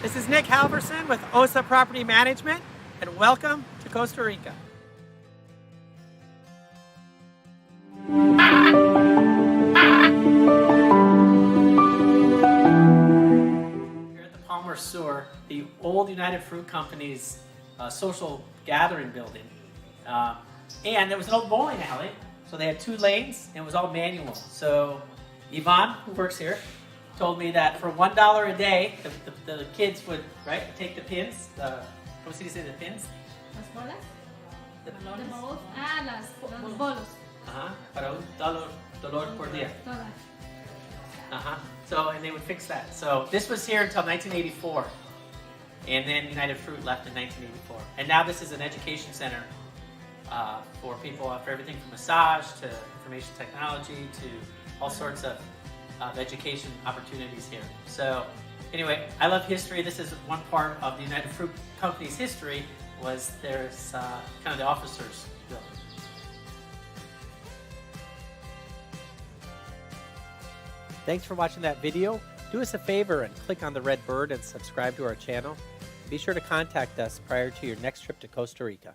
This is Nick Halverson with OSA Property Management, and welcome to Costa Rica. Here at the Palmar Sur, the old United Fruit Company's social gathering building. And there was an old bowling alley, so they had 2 lanes, and it was all manual. So Yvonne, who works here, told me that for $1 a day, the kids would, right, take the pins, ¿cómo se dice the pins? Las bolas. The Los bolos. Para un dolor por día. Todas. So, and they would fix that. So this was here until 1984. And then United Fruit left in 1984. And now this is an education center for people, for everything from massage to information technology to all sorts of education opportunities here. So anyway, I love history. This is one part of the United Fruit Company's history, was there's kind of the officers building. Thanks for watching that video. Do us a favor and click on the red bird and subscribe to our channel. Be sure to contact us prior to your next trip to Costa Rica.